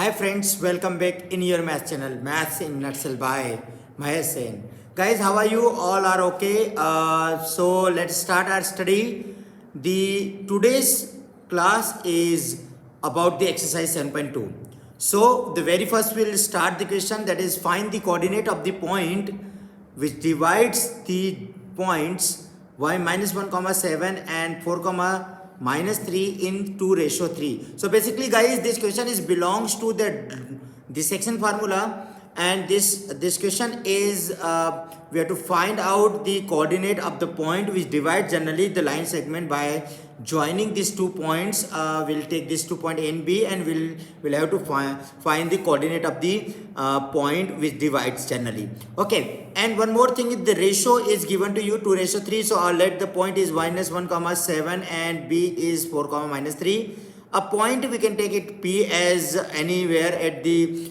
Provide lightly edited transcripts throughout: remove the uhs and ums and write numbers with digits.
Hi friends, welcome back in your math channel, Maths in Nutshell by Mahesh Sen. Guys, how are you? All are okay? So let's start our study. The today's class is about the exercise 7.2. So the very first we'll start the question, that is find the coordinate of the point which divides the points y minus 1 comma 7 and 4 comma minus 3 in 2 ratio 3. So basically guys, this question is belongs to the section formula, and this question is we have to find out the coordinate of the point which divides generally the line segment by joining these 2 points. We'll take this 2 point A and B, and we'll have to find the coordinate of the point which divides generally. Okay, and one more thing is the ratio is given to you 2 ratio 3. So I'll let the point is minus 1 comma 7 and B is 4 comma minus 3. A point we can take it P as anywhere at the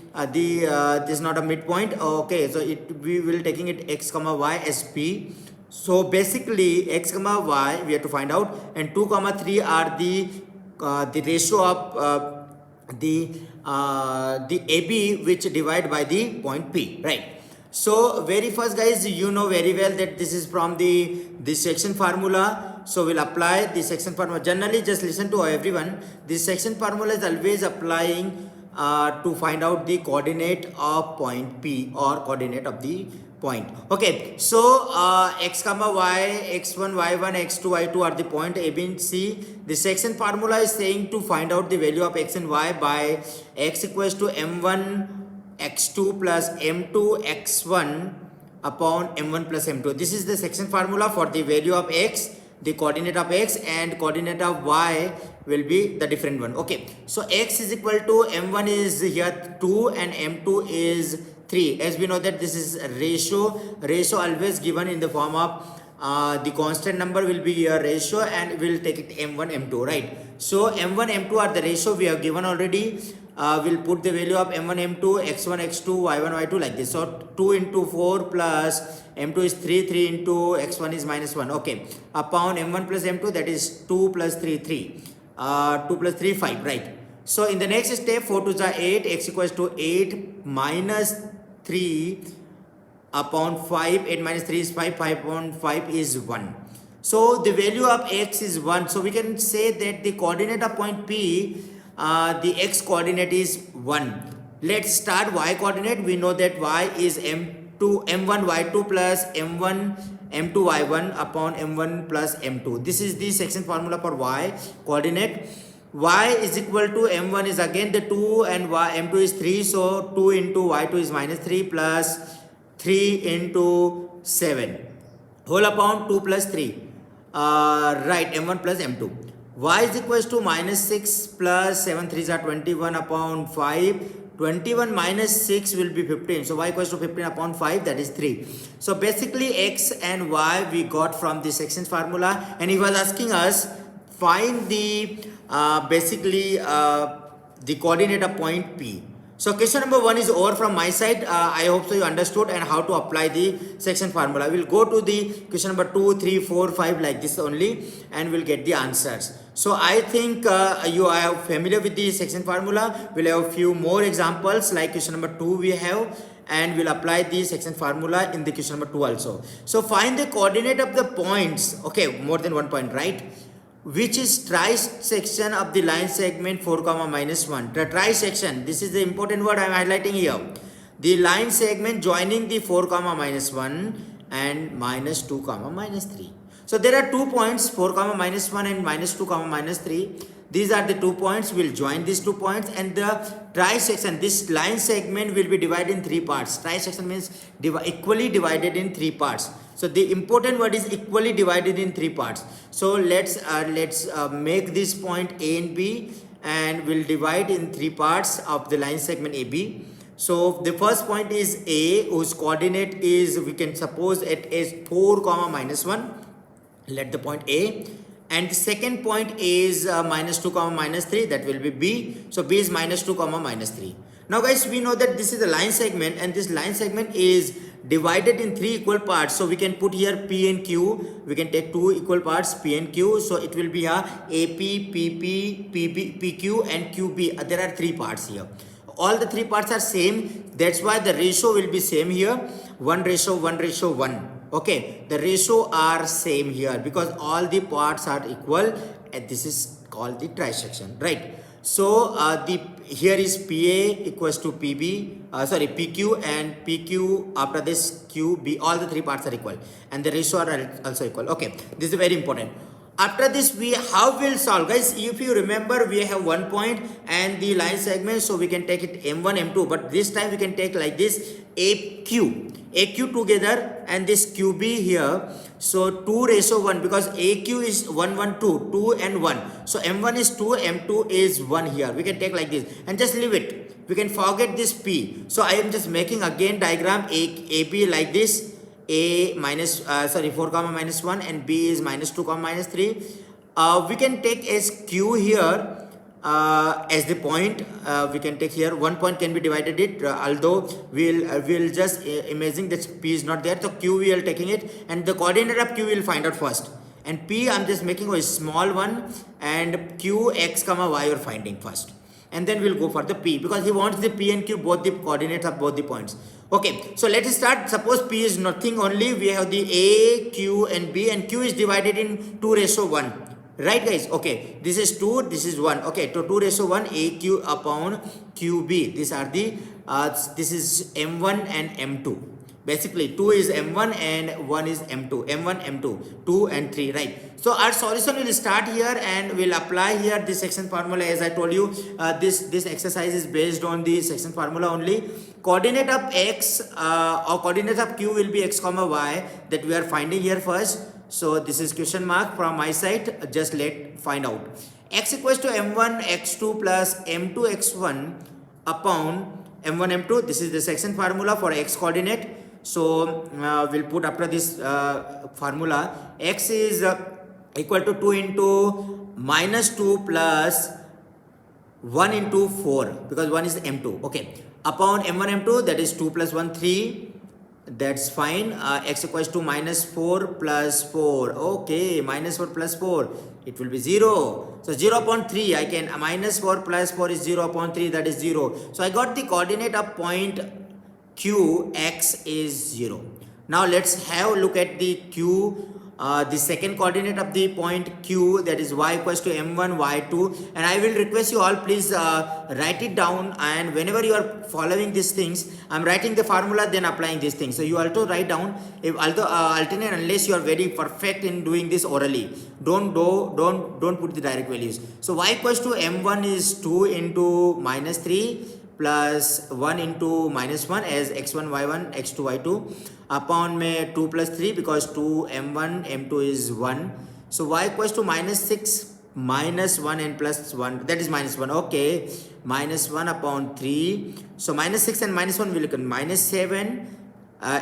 this is not a midpoint. Okay, so we will taking it X comma Y as P. So basically X comma Y we have to find out, and 2 comma 3 are the ratio of the AB which divide by the point P, right? So very first guys, you know very well that this is from the section formula. So we'll apply the section formula. Generally, just listen to everyone. This section formula is always applying to find out the coordinate of point P or coordinate of the point. Okay, so x comma y, x1, y1, x2, y2 are the point A, B and C. The section formula is saying to find out the value of x and y by x equals to m1 x2 plus m2 x1 upon m1 plus m2. This is the section formula for the value of x, the coordinate of x, and coordinate of y will be the different one. Okay, so x is equal to m1 is here 2 and m2 is 3. As we know that this is a ratio always given in the form of the constant number will be your ratio, and we'll take it m1 m2, right? So m1 m2 are the ratio we have given already. We'll put the value of m1 m2 x1 x2 y1 y2 like this. So 2 into 4 plus m2 is 3 into x1 is minus 1. Okay, upon m1 plus m2, that is 2 plus 3 3 2 plus 3 5, right? So in the next step, 4 to the 8, x equals to 8 minus 3 upon 5. 8 minus 3 is 5, 5 upon 5 is 1. So the value of x is 1. So we can say that the coordinate of point P, the x coordinate is 1. Let's start y coordinate. We know that y is m1 y2 plus m1 m2 y1 upon m1 plus m2. This is the section formula for y coordinate. Y is equal to m1 is again the 2 and m2 is 3. So 2 into y2 is minus 3 plus 3 into 7 whole upon 2 plus 3. Right, m1 plus m2. Y is equals to minus 6 plus 7 3s are 21 upon 5. 21 minus 6 will be 15. So y equals to 15 upon 5, that is 3. So basically x and y we got from the section formula, and he was asking us find the the coordinate of point P. So question number 1 is over from my side. I hope so you understood and how to apply the section formula. We'll go to the question number 2, 3, 4, 5 like this only, and we'll get the answers. So I think you are familiar with the section formula. We'll have a few more examples like question number 2 we have, and we'll apply the section formula in the question number 2 also. So find the coordinate of the points. Okay, more than one point, right? Which is trisection of the line segment 4 comma minus 1. The trisection, this is the important word I am highlighting here. The line segment joining the 4 comma minus 1 and minus 2 comma minus 3. So there are 2 points, 4 comma minus 1 and minus 2 comma minus 3. These are the 2 points. We'll join these 2 points, and the trisection, this line segment will be divided in 3 parts. Trisection means equally divided in 3 parts. So the important word is equally divided in 3 parts. So let's make this point A and B, and we'll divide in 3 parts of the line segment AB. So the first point is A, whose coordinate is, we can suppose it is 4 comma minus 1. Let the point A. And the second point is minus 2 comma minus 3, that will be B. So B is minus 2 comma minus 3. Now guys, we know that this is a line segment, and this line segment is divided in 3 equal parts. So we can put here P and Q. We can take 2 equal parts P and Q. So it will be AP, PP, PQ and QP. There are 3 parts here. all the three parts are same. That's why the ratio will be same here. 1:1:1. Okay, the ratio are same here because all the parts are equal, and this is called the trisection, right? So the here is PA equals to PQ, and PQ after this QB, all the three parts are equal, and the ratio are also equal. Okay, this is very important. After this, how we'll solve, guys? If you remember, we have 1 point and the line segment, so we can take it M1, M2, but this time we can take like this AQ together and this QB here. So 2:1 because AQ is 1, 1, 2, 2 and 1. So M1 is 2, M2 is 1 here. We can take like this and just leave it. We can forget this P. So I am just making again diagram AB like this. A minus 4 comma minus 1 and B is minus 2 comma minus 3. We can take as Q here as the point. We can take here 1 point can be divided it, although we'll just imagine that P is not there, so Q we are taking it, and the coordinate of Q we'll find out first, and P I'm just making a small one, and Q x comma y you're finding first, and then we'll go for the P because he wants the P and Q both the coordinates of both the points. Okay, so let us start. Suppose P is nothing only, we have the A, Q and B, and Q is divided in 2:1. Right, guys? Okay, this is 2, this is 1. Okay, so 2:1 AQ upon QB. These are the, this is M1 and M2. Basically, 2 is M1 and 1 is M2. M1, M2, 2 and 3, right? So our solution will start here and we'll apply here the section formula. As I told you, this exercise is based on the section formula only. Coordinate of X or coordinate of Q will be X comma Y that we are finding here first. So this is question mark from my side. Just find out. X equals to M1 X2 plus M2 X1 upon M1 M2. This is the section formula for X coordinate. So we'll put after this formula, X is equal to 2 into minus 2 plus 1 into 4 because 1 is M2. Okay, upon M1 M2, that is 2 plus 1 3. That's fine. X equals to minus 4 plus 4. Okay, minus 4 plus 4, it will be 0. So 0 upon 3, I can minus 4 plus 4 is 0 upon 3, that is 0. So I got the coordinate of point Q, X is 0. Now let's have a look at the Q, the second coordinate of the point Q, that is Y equals to M1, Y2. And I will request you all, please write it down, and whenever you are following these things, I'm writing the formula then applying these things. So you also write down, if alternate unless you are very perfect in doing this orally. Don't put the direct values. So Y equals to M1 is 2 into minus 3 plus 1 into minus 1 as x1 y1 x2 y2 upon में 2 plus 3 because 2 m1 m2 is 1. So y equals to minus 6 minus 1 and plus 1, that is minus 1. Okay, minus 1 upon 3. So minus 6 and minus 1 will become minus 7.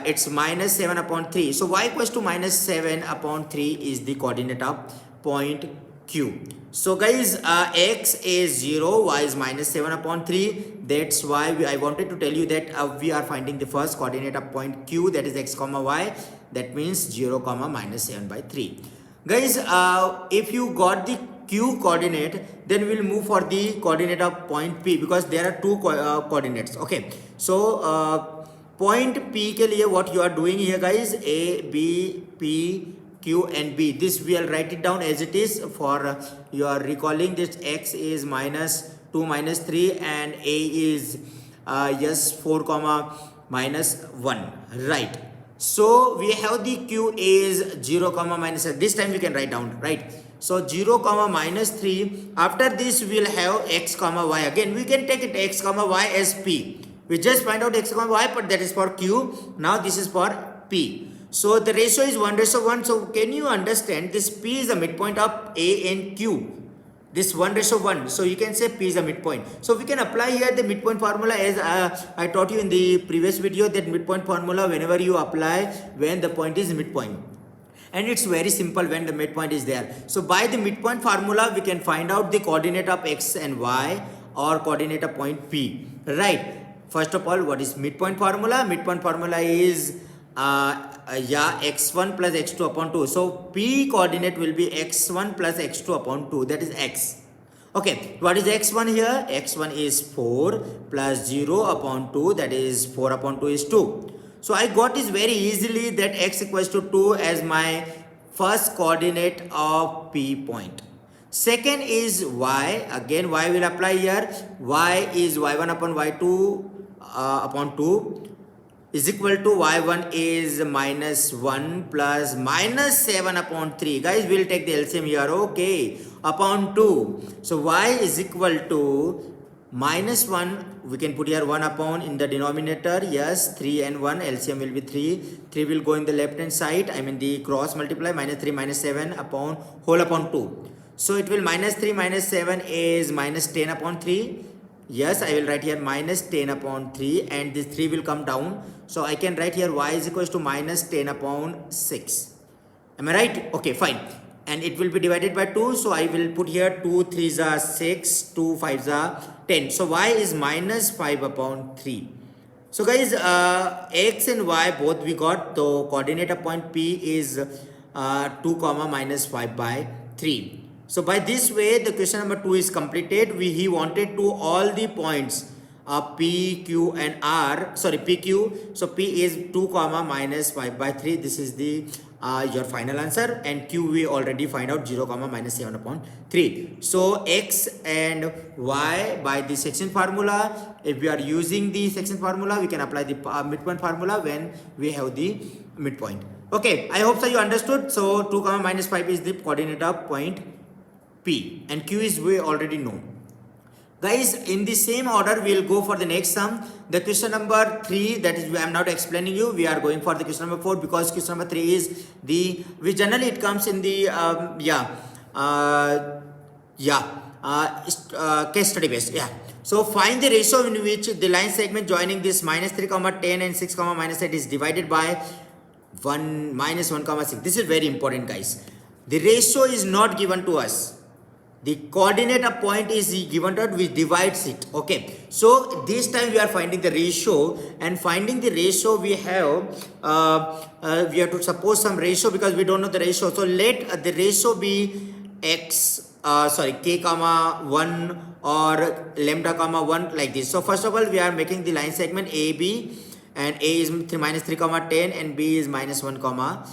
It's minus 7 upon 3. So y equals to minus 7 upon 3 is the coordinate of point Q. So guys, X is 0, Y is minus 7 upon 3. That's why I wanted to tell you that we are finding the first coordinate of point Q, that is X comma Y. That means 0 comma minus 7 by 3. Guys, if you got the Q coordinate, then we'll move for the coordinate of point P because there are two coordinates. Okay, so point P के लिए what you are doing here, guys, A, B, P, Q and B. This we will write it down as it is for you are recalling this. X is minus 2 minus 3 and A is 4 comma minus 1, right? So we have the Q is 0 comma minus 7. This time we can write down, right? So 0 comma minus 3. After this we will have X comma Y. Again we can take it X comma Y as P. We just find out X comma Y, but that is for Q. Now this is for P. So the ratio is 1:1. So can you understand this P is the midpoint of A and Q? This 1:1. So you can say P is a midpoint. So we can apply here the midpoint formula as I taught you in the previous video, that midpoint formula whenever you apply when the point is midpoint. And it's very simple when the midpoint is there. So by the midpoint formula we can find out the coordinate of X and Y or coordinate of point P. Right. First of all, what is midpoint formula? Midpoint formula is x1 plus x2 upon 2. So P coordinate will be x1 plus x2 upon 2, that is x. Okay, what is x1 here? x1 is 4 plus 0 upon 2, that is 4 upon 2 is 2. So I got this very easily that x equals to 2 as my first coordinate of P point. Second is y. Again, y will apply here. Y is y1 upon y2 upon 2 is equal to y1 is minus 1 plus minus 7 upon 3. Guys, we'll take the LCM here. Okay, upon 2. So y is equal to minus 1. We can put here 1 upon in the denominator. Yes, 3 and 1. LCM will be 3. 3 will go in the left hand side. I mean the cross multiply. Minus 3 minus 7 upon whole upon 2. So it will minus 3 minus 7 is minus 10 upon 3. Yes, I will write here minus 10 upon 3 and this 3 will come down. So I can write here y is equals to minus 10 upon 6. Am I right? Okay, fine. And it will be divided by 2. So I will put here 2 3s are 6, 2 5s are 10. So y is minus 5 upon 3. So guys, x and y both we got. The coordinate of point P is 2 comma minus 5 by 3. So by this way, the question number 2 is completed. He wanted to all the points P, Q and R. Sorry, PQ. So P is 2 comma minus 5 by 3. This is the your final answer. And Q we already find out 0 comma minus 7 upon 3. So X and Y by the section formula. If we are using the section formula, we can apply the midpoint formula when we have the midpoint. Okay, I hope so you understood. So 2 comma minus 5 is the coordinate of point P and Q is we already know. Guys, in the same order we will go for the next sum. The question number 3, that is I am not explaining you. We are going for the question number 4 because question number 3 is the which generally it comes in the case study based. Yeah. So find the ratio in which the line segment joining this minus 3 comma 10 and 6 comma minus 8 is divided by 1 minus 1 comma 6. This is very important, guys. The ratio is not given to us. The coordinate of point is given to us, which divides it. Okay. So this time we are finding the ratio, and finding the ratio we have to suppose some ratio because we don't know the ratio. So let the ratio be k comma 1 or lambda comma 1 like this. So first of all, we are making the line segment AB, and A is minus 3 comma 10 and B is minus 1 comma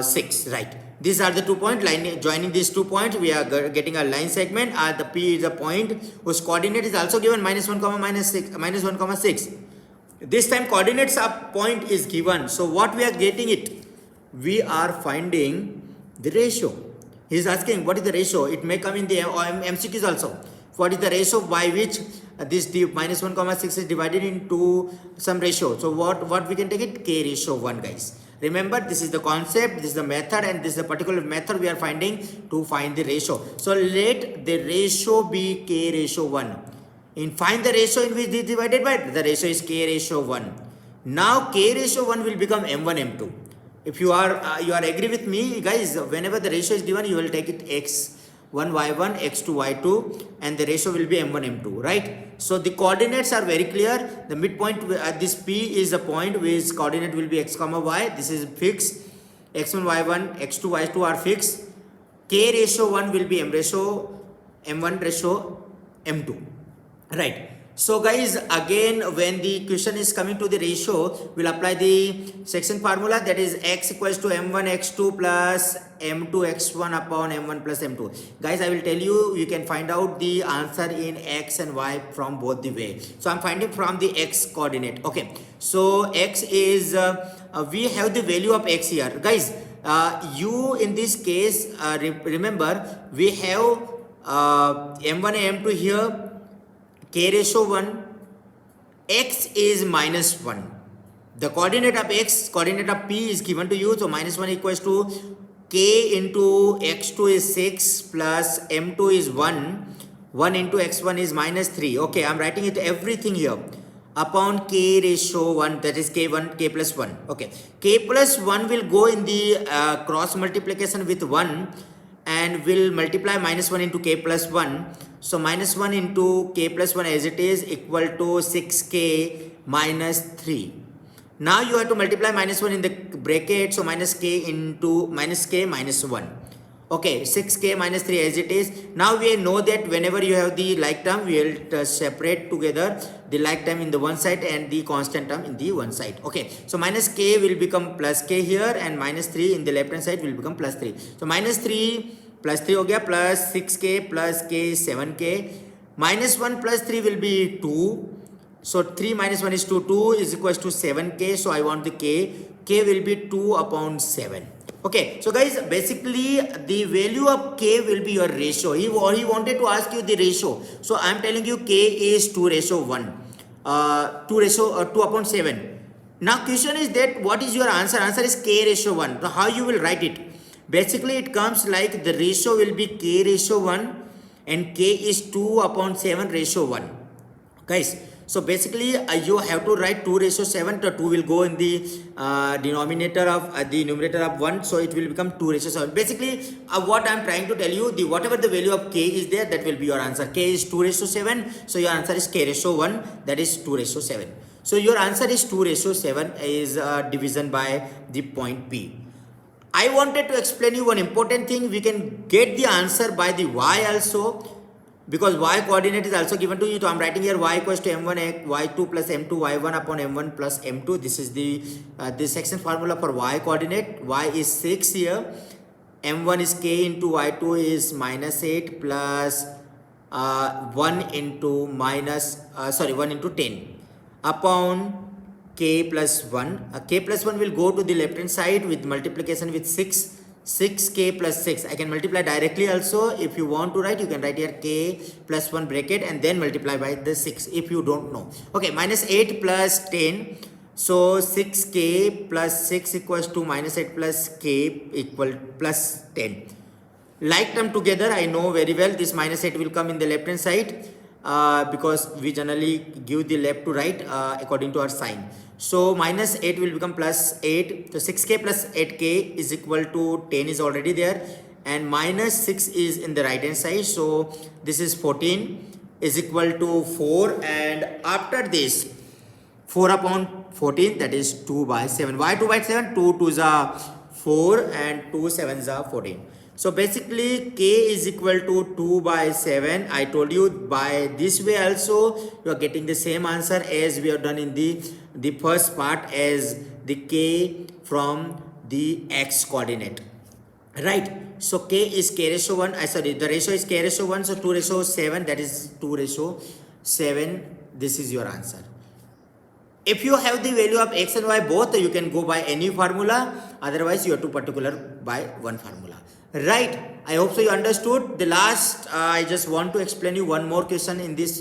6, right? These are the 2 points. Joining these 2 points, we are getting a line segment. The P is a point whose coordinate is also given minus 1 comma minus 1 comma 6. This time coordinates of point is given. So what we are getting it? We are finding the ratio. He is asking what is the ratio. It may come in the MCQs also. What is the ratio by which this minus 1 comma 6 is divided into some ratio. So what we can take it? K ratio 1, guys. Remember, this is the concept, this is the method, and this is the particular method we are finding to find the ratio. So let the ratio be K ratio 1. In find the ratio in which this is divided by, the ratio is K ratio 1. Now K ratio 1 will become M1 M2. If you are agree with me, guys, whenever the ratio is given, you will take it X1 Y1, X2 Y2, and the ratio will be M1 M2, right? So the coordinates are very clear. The midpoint at this P is a point which coordinate will be X comma Y. This is fixed. X1 Y1, X2 Y2 are fixed. K ratio 1 will be M1 ratio M2, right? So guys, again, when the question is coming to the ratio, we'll apply the section formula, that is X equals to M1 X2 plus M2 X1 upon M1 plus M2. Guys, I will tell you, you can find out the answer in X and Y from both the way. So I'm finding from the X coordinate. Okay. So X is, we have the value of X here. Guys, you in this case, remember, we have M1 and M2 here. K ratio 1, X is minus 1. The coordinate of X, coordinate of P is given to you. So minus 1 equals to K into X2 is 6 plus M2 is 1. 1 into X1 is minus 3. Okay, I'm writing it everything here. Upon K ratio 1, that is K1, K plus 1. Okay, K plus 1 will go in the cross multiplication with 1 and will multiply minus 1 into K plus 1. So minus 1 into K plus 1 as it is equal to 6K minus 3. Now you have to multiply minus 1 in the bracket. So minus K into minus K minus 1. Okay, 6k minus 3 as it is. Now we know that whenever you have the like term, we will separate together the like term in the one side and the constant term in the one side. Okay, so minus k will become plus k here, and minus 3 in the left hand side will become plus 3. So minus 3 plus 3 हो गया, plus 6k plus k 7k. Minus 1 plus 3 will be 2. So 3 minus 1 is 2. 2 is equals to 7k. So I want the k. K will be 2 upon 7. Okay. So guys, basically the value of k will be your ratio. He wanted to ask you the ratio. So I am telling you k is 2 ratio 1. 2 upon 7. Now question is that what is your answer? Answer is k ratio 1. So how you will write it? Basically it comes like the ratio will be k ratio 1 and k is 2 upon 7 ratio 1. Guys, so basically you have to write 2 ratio 7. So 2 will go in the denominator of the numerator of 1. So it will become 2 ratio 7. Basically what I am trying to tell you, the whatever the value of k is there, that will be your answer. K is 2 ratio 7. So your answer is k ratio 1. That is 2 ratio 7. So your answer is 2 ratio 7 is division by the point P. I wanted to explain you one important thing. We can get the answer by the y also, because y coordinate is also given to you. So I am writing here y equals to m1 y2 plus m2 y1 upon m1 plus m2. This is the this section formula for y coordinate. Y is 6 here. M1 is k into y2 is minus 8 plus 1 into 10 upon k plus 1. K plus 1 will go to the left hand side with multiplication with 6. 6k plus 6. I can multiply directly also. If you want to write, you can write here k plus 1 bracket and then multiply by the 6 if you don't know. Okay, minus 8 plus 10. So 6k plus 6 equals to minus 8 plus k equal plus 10. Like them together, I know very well this minus 8 will come in the left hand side because we generally give the left to right according to our sign. So minus 8 will become plus 8. So 6k plus 8k is equal to 10 is already there, and minus 6 is in the right hand side. So this is 14 is equal to 4, and after this 4 upon 14, that is 2 by 7. Why 2 by 7? 2 2s are 4 and 2 7s are 14. So basically k is equal to 2 by 7. I told you by this way also you are getting the same answer as we have done in the first part as the k from the x coordinate. Right. So k is k ratio 1. The ratio is k ratio 1. So 2 ratio 7, that is 2 ratio 7. This is your answer. If you have the value of x and y both, you can go by any formula. Otherwise, you are too particular by one formula. Right. I hope so you understood. The last, I just want to explain you one more question in this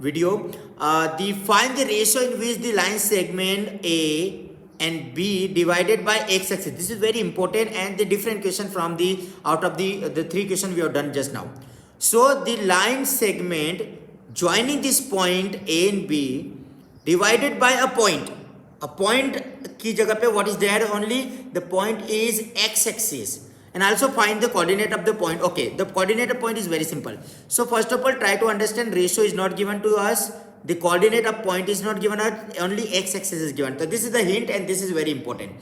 video. Find the ratio in which the line segment A and B divided by x-axis. This is very important and the different question from out of the 3 questions we have done just now. So the line segment joining this point A and B divided by a point. A point ki jagah pe what is there only? The point is x-axis. And also find the coordinate of the point. Okay, the coordinate of point is very simple. So first of all, try to understand ratio is not given to us. The coordinate of point is not given us. Only x-axis is given. So this is the hint and this is very important.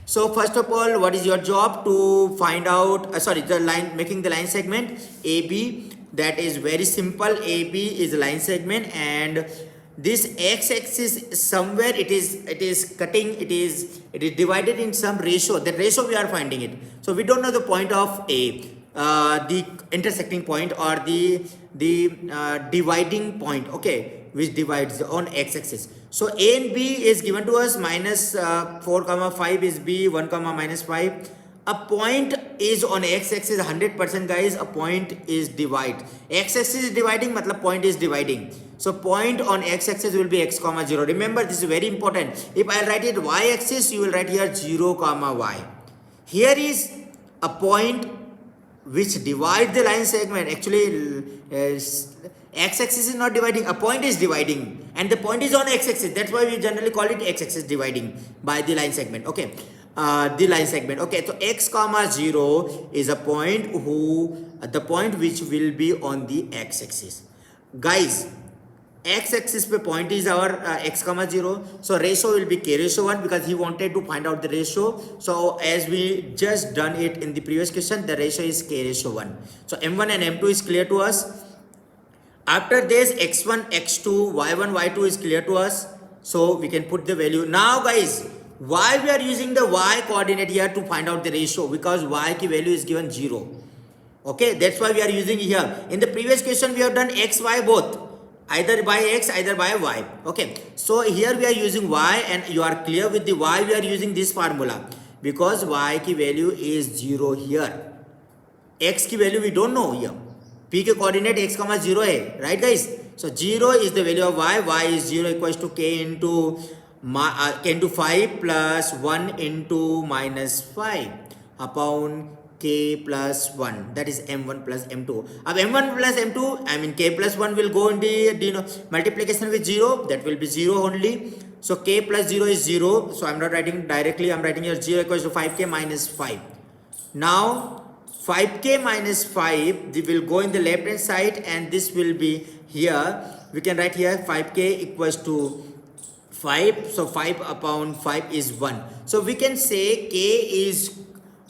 So first of all, what is your job? To find out, the line, making the line segment AB. That is very simple. AB is a line segment, and this x-axis somewhere it is cutting, it is divided in some ratio. That ratio we are finding it. So we don't know the point of A, the intersecting point or the dividing point, okay, which divides on x-axis. So A and B is given to us. Minus 4 comma 5 is B, 1 comma minus 5. A point is on x-axis 100%, guys. A point is divide. X-axis is dividing, matlab point is dividing. So point on x-axis will be x comma 0. Remember, this is very important. If I write it y-axis, you will write here 0 comma y. Here is a point which divides the line segment. Actually, x-axis is not dividing. A point is dividing, and the point is on x-axis. That's why we generally call it x-axis dividing by the line segment. Okay. The line segment. Okay, so x comma 0 is a point the point which will be on the x-axis. Guys, x-axis पे point is our x comma 0. So ratio will be k ratio 1 because he wanted to find out the ratio. So as we just done it in the previous question, the ratio is k ratio 1. So m1 and m2 is clear to us. After this, x1, x2, y1, y2 is clear to us. So we can put the value. Now guys, why we are using the y coordinate here to find out the ratio? Because y ki value is given 0. Okay, that's why we are using here. In the previous question, we have done x, y both. Either by x, either by y. Okay, so here we are using y, and you are clear with the y we are using this formula. Because y ki value is 0 here. X ki value we don't know here. P के coordinate x comma 0 है, right guys? So 0 is the value of y is 0 equals to k into 5 plus 1 into minus 5 upon k plus 1, that is m1 plus m2. अब m1 plus m2, I mean k plus 1 will go in the multiplication with 0, that will be 0 only. So k plus 0 is 0, so I am not writing directly, I am writing here 0 equals to 5k minus 5. Now 5k minus 5, they will go in the left hand side, and this will be here. We can write here 5k equals to 5. So 5 upon 5 is 1. So we can say k is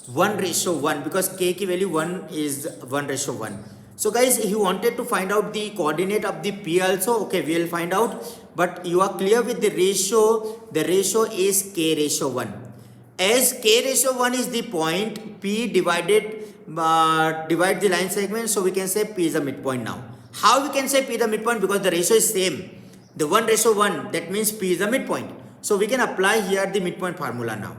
1 ratio 1 because k ki value 1 is 1 ratio 1. So guys, he wanted to find out the coordinate of the p also. Okay, we will find out. But you are clear with the ratio. The ratio is k ratio 1. As k ratio 1 is the point, p divide the line segment, so we can say p is a midpoint now. How we can say p is the midpoint? Because the ratio is same. The 1 ratio 1, that means p is a midpoint. So we can apply here the midpoint formula now.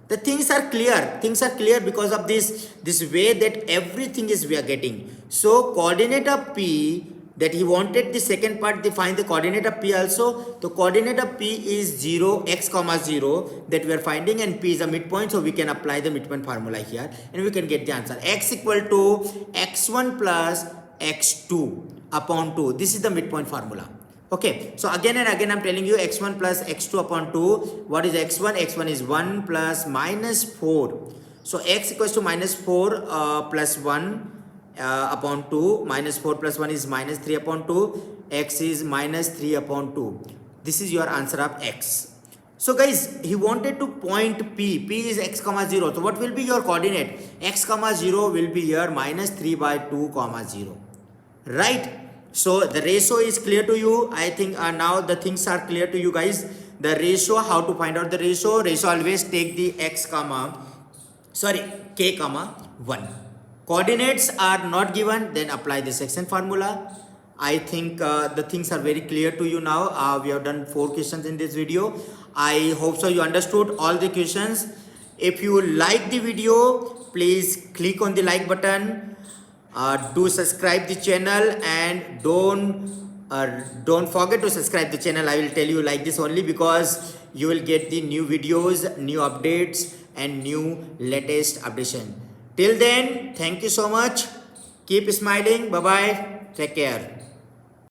The things are clear. Things are clear because of this way that everything is we are getting. So coordinate of p, that he wanted the second part, to find the coordinate of p also. The coordinate of p is 0, x comma 0, that we are finding, and p is a midpoint, so we can apply the midpoint formula here and we can get the answer. X equal to x1 plus x2 upon 2. This is the midpoint formula. Okay, so again and again I'm telling you x1 plus x2 upon 2. What is x1? x1 is 1 plus minus 4. So x equals to minus 4 plus 1 upon 2. Minus 4 plus 1 is minus 3 upon 2. X is minus 3 upon 2. This is your answer of x. So guys, he wanted to point p. P is x comma 0. So what will be your coordinate? X comma 0 will be here minus 3 by 2 comma 0. Right? So the ratio is clear to you. I think now the things are clear to you guys. The ratio, how to find out the ratio? Ratio always take the k comma 1. Coordinates are not given, then apply the section formula. I think the things are very clear to you now. We have done 4 questions in this video. I hope so you understood all the questions. If you like the video, please click on the like button. Do subscribe the channel, and don't forget to subscribe the channel. I will tell you like this only because you will get the new videos, new updates, and new latest updation. Till then, thank you so much. Keep smiling. Bye bye. Take care.